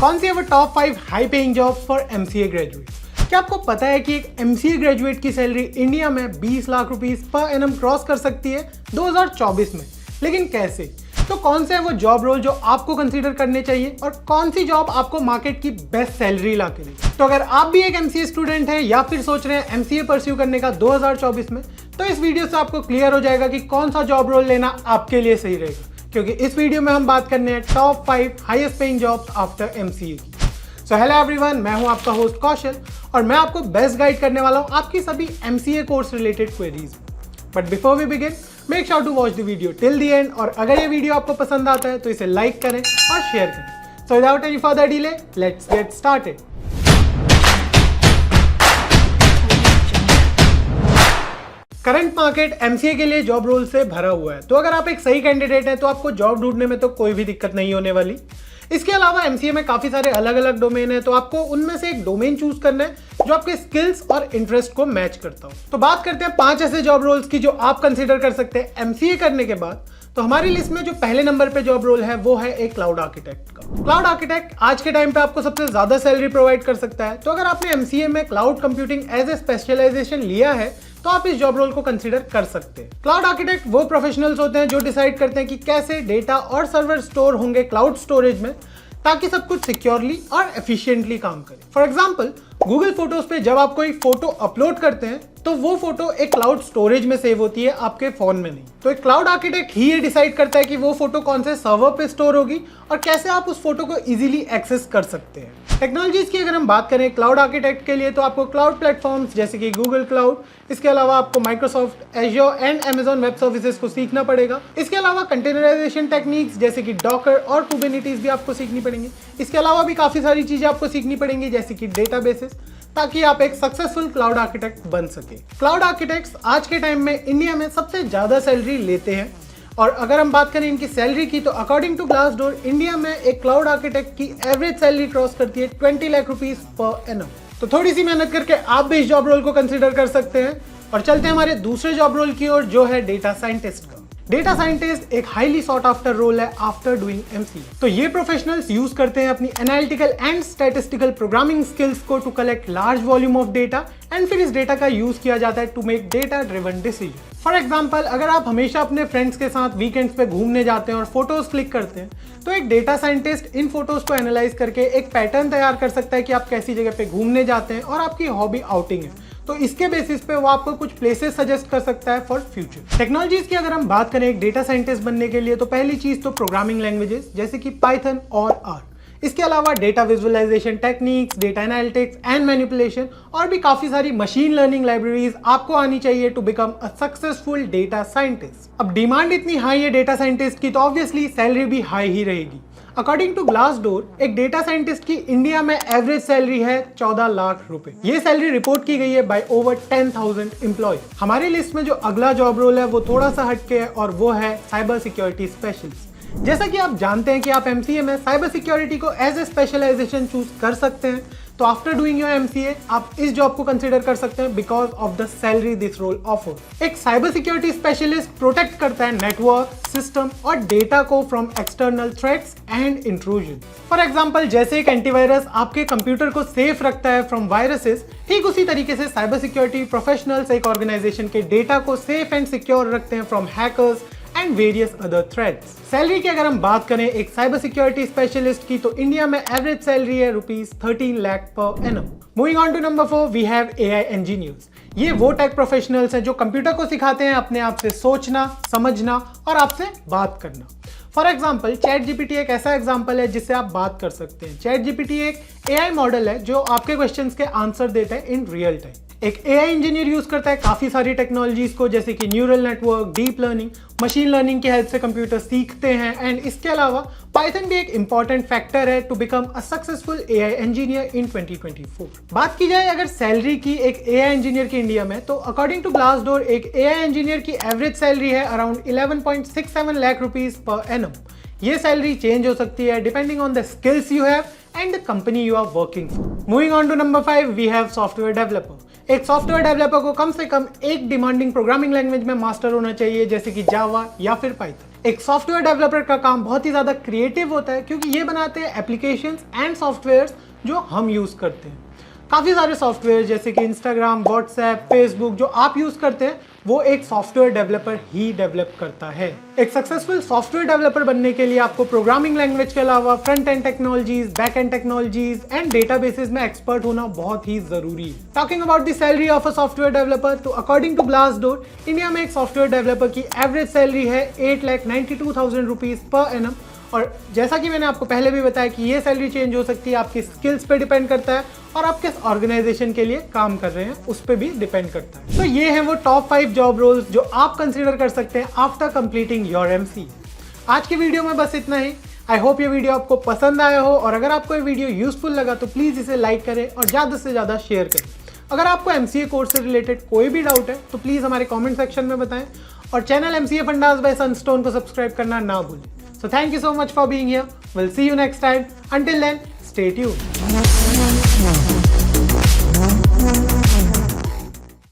कौन सी है वो top 5 high paying jobs for MCA graduate? क्या आपको पता है कि एक एमसीए ग्रेजुएट की सैलरी इंडिया में 20 lakh rupees per annum cross कर सकती है 2024 में? लेकिन कैसे? तो कौन से है वो जॉब रोल जो आपको कंसीडर करने चाहिए और कौन सी जॉब आपको मार्केट की बेस्ट सैलरी ला के देगी? तो अगर आप भी एक एमसीए स्टूडेंट हैं या फिर सोच रहे हैं एमसीए परस्यू करने का 2024 में, तो इस वीडियो से आपको क्लियर हो जाएगा कि कौन सा जॉब रोल लेना आपके लिए सही रहेगा, क्योंकि इस वीडियो में हम बात करने हैं top 5 highest paying jobs after MCA की। सो हेलो एवरीवन, मैं हूं आपका होस्ट कौशल और मैं आपको बेस्ट गाइड करने वाला हूं आपकी सभी MCA course related queries. But before we begin, make sure to watch the video till the end, और अगर ये वीडियो आपको पसंद आता है तो इसे लाइक करें और शेयर करें। So without any further delay, let's get started. Current market MCA के लिए जॉब रोल से भरा हुआ है, तो अगर आप एक सही कैंडिडेट हैं तो आपको जॉब ढूंढने में तो कोई भी दिक्कत नहीं होने वाली। इसके अलावा एमसीए में काफी सारे अलग अलग डोमेन है, तो आपको उनमें से एक डोमेन चूज करना है जो आपके स्किल्स और इंटरेस्ट को मैच करता हो। तो बात करते हैं 5 ऐसे जॉब रोल्स की जो आप कंसीडर कर सकते हैं एमसीए करने के बाद। तो हमारी लिस्ट में जो पहले नंबर पे जॉब रोल है वो है एक क्लाउड आर्किटेक्ट का। क्लाउड आर्किटेक्ट आज के टाइम पे आपको सबसे ज्यादा सैलरी प्रोवाइड कर सकता है। तो अगर आपने एमसीए में cloud computing as a specialisation लिया है तो आप इस जॉब रोल को कंसीडर कर सकते हैं। क्लाउड आर्किटेक्ट वो प्रोफेशनल्स होते हैं जो डिसाइड करते हैं कि कैसे डेटा और सर्वर स्टोर होंगे क्लाउड स्टोरेज में, ताकि सब कुछ सिक्योरली और एफिशिएंटली काम करे। फॉर एग्जांपल, गूगल फोटोज पे जब आप कोई फोटो अपलोड करते हैं तो वो फोटो एक क्लाउड स्टोरेज में सेव होती है, आपके फोन में नहीं। तो एक क्लाउड आर्किटेक्ट ही ये डिसाइड करता है कि वो फोटो कौन से सर्वर पे स्टोर होगी और कैसे आप उस फोटो को इजीली एक्सेस कर सकते हैं। टेक्नोलॉजीज की अगर हम बात करें क्लाउड आर्किटेक्ट के लिए, तो आपको क्लाउड प्लेटफॉर्म्स जैसे कि गूगल क्लाउड, इसके अलावा आपको Microsoft azure and Amazon web services को सीखना पड़ेगा। इसके अलावा कंटेनराइजेशन टेक्निक्स जैसे कि डॉकर और कुबरनेटिस भी आपको सीखनी पड़ेंगी। इसके अलावा भी काफी सारी चीजें आपको सीखनी पड़ेंगी जैसे कि डेटाबेसेस, ताकि आप एक सक्सेसफुल क्लाउड आर्किटेक्ट बन सके। क्लाउड आर्किटेक्ट्स आज के टाइम में इंडिया में सबसे ज्यादा सैलरी लेते हैं, और अगर हम बात करें इनकी सैलरी की, तो अकॉर्डिंग टू ग्लासडोर इंडिया में एक क्लाउड आर्किटेक्ट की एवरेज सैलरी क्रॉस करती है 20 लाख रुपीस पर एनम। तो थोड़ी सी मेहनत करके आप भी इस जॉब रोल को कंसीडर कर सकते हैं। और चलते हैं हमारे दूसरे जॉब रोल की ओर, जो है डेटा साइंटिस्ट का। डेटा साइंटिस्ट एक हाईली सॉट आफ्टर रोल है आफ्टर डूइंग एमसीए। तो ये प्रोफेशनल्स यूज करते हैं अपनी analytical and statistical programming skills को to collect large volume of data, and फिर इस डेटा का यूज किया जाता है to make data driven decision. For example, अगर आप हमेशा अपने फ्रेंड्स के साथ वीकेंड्स पे घूमने जाते हैं और फोटोज क्लिक करते हैं, तो एक डेटा साइंटिस्ट इन फोटोज को एनालाइज करके एक पैटर्न तैयार कर सकता है कि आप कैसी जगह पे घूमने जाते हैं और आपकी हॉबी आउटिंग है। तो इसके बेसिस पे वो आपको कुछ प्लेसेस सजेस्ट कर सकता है फॉर फ्यूचर। टेक्नोलॉजीज की अगर हम बात करें एक डेटा साइंटिस्ट बनने के लिए, तो पहली चीज तो प्रोग्रामिंग लैंग्वेजेस जैसे कि पाइथन और आर। इसके अलावा data visualisation techniques, data analytics and manipulation, और भी काफी सारी मशीन लर्निंग लाइब्रेरीज आपको आनी चाहिए to become a successful data scientist. अब डिमांड इतनी हाई है डेटा साइंटिस्ट की, तो ऑब्वियसली सैलरी भी हाई ही रहेगी। अकॉर्डिंग टू ग्लासडोर, एक डेटा साइंटिस्ट की इंडिया में एवरेज सैलरी है 14 लाख रुपए। ये सैलरी रिपोर्ट की गई है बाय ओवर 10,000 एम्प्लॉयज। हमारी लिस्ट में जो अगला जॉब रोल है वो थोड़ा सा हटके है, और वो है साइबर सिक्योरिटी स्पेशलिस्ट। जैसा कि आप जानते हैं कि आप एमसीए में साइबर सिक्योरिटी को एज ए स्पेशलाइजेशन चूज कर सकते हैं, तो आफ्टर डूइंग योर एमसीए आप इस जॉब को कंसीडर कर सकते हैं because of the salary this role offer. एक साइबर सिक्योरिटी स्पेशलिस्ट प्रोटेक्ट करता है नेटवर्क, सिस्टम और डेटा को from external threats and intrusion. For example, जैसे एक एंटीवायरस आपके कंप्यूटर को सेफ रखता है फ्रॉम वायरसेस, ठीक उसी तरीके से साइबर सिक्योरिटी प्रोफेशनल्स एक ऑर्गेनाइजेशन के डेटा को सेफ एंड सिक्योर रखते हैं from hackers and various other threats. Salary की अगर हम बात करें एक साइबर सिक्योरिटी स्पेशलिस्ट की, तो इंडिया में एवरेज सैलरी है rupees 13 lakh per annum. Moving on to number 4, we have AI engineers. ये वो टेक प्रोफेशनल्स हैं जो कंप्यूटर को सिखाते हैं अपने आप से सोचना, समझना और आपसे बात करना। फॉर एग्जाम्पल, चैट जीपीटी एक ऐसा एग्जाम्पल है जिससे आप बात कर सकते हैं। चैट जीपीटी एक एआई मॉडल है जो आपके क्वेश्चंस के आंसर देता है इन रियल टाइम। एक एआई इंजीनियर यूज करता है काफी सारी टेक्नोलॉजीज को, जैसे कि neural network, deep learning, machine learning की हेल्प से कंप्यूटर सीखते हैं, एंड इसके अलावा पाइथन भी एक इंपॉर्टेंट फैक्टर है to become a successful AI engineer in 2024। बात की जाए अगर सैलरी की एक एआई इंजीनियर की इंडिया में, तो अकॉर्डिंग टू ग्लासडोर एक एआई इंजीनियर की एवरेज सैलरी है around 11.67 lakh rupees per annum. ये सैलरी चेंज हो सकती है depending on the skills you have and the company you are working for. Moving on to number 5, we have software developer. एक software developer को कम से कम एक डिमांडिंग प्रोग्रामिंग लैंग्वेज में मास्टर होना चाहिए, जैसे कि जावा या फिर पाइथन। एक सॉफ्टवेयर डेवलपर का काम बहुत ही ज़्यादा क्रिएटिव होता है क्योंकि ये बनाते हैं एप्लीकेशंस एंड सॉफ्टवेयर्स जो हम यूज़ करते हैं। काफ़ी सारे सॉफ्टवेयर जैसे कि इंस्टाग्राम, व्हाट्सएप, फेसबुक जो आप यूज़ करते हैं वो एक सॉफ्टवेयर डेवलपर ही डेवलप करता है। एक सक्सेसफुल सॉफ्टवेयर डेवलपर बनने के लिए आपको प्रोग्रामिंग लैंग्वेज के अलावा front end technologies, back and technologies and databases में एक्सपर्ट होना बहुत ही जरूरी है। Talking about the salary of a software developer, तो अकॉर्डिंग टू ग्लासडोर इंडिया में एक सॉफ्टवेयर डेवलपर की एवरेज सैलरी है 8,92,000 रुपीज पर एनम। और जैसा कि मैंने आपको पहले भी बताया कि ये सैलरी चेंज हो सकती है, आपकी स्किल्स पे डिपेंड करता है और आप किस ऑर्गेनाइजेशन के लिए काम कर रहे हैं उस पर भी डिपेंड करता है। तो ये हैं वो टॉप 5 जॉब रोल्स जो आप कंसीडर कर सकते हैं आफ्टर कंप्लीटिंग योर एमसीए। आज की वीडियो में बस इतना ही। आई होप ये वीडियो आपको पसंद आया हो और अगर आपको ये वीडियो यूजफुल लगा तो प्लीज़ इसे लाइक करें और ज़्यादा से ज़्यादा शेयर करें। अगर आपको एमसीए कोर्स से रिलेटेड कोई भी डाउट है तो प्लीज़ हमारे कॉमेंट सेक्शन में बताएं और channel MCA fundas bye Sunstone को सब्सक्राइब करना ना भूलें। So thank you so much for being here. We'll see you next time. Until then, stay tuned.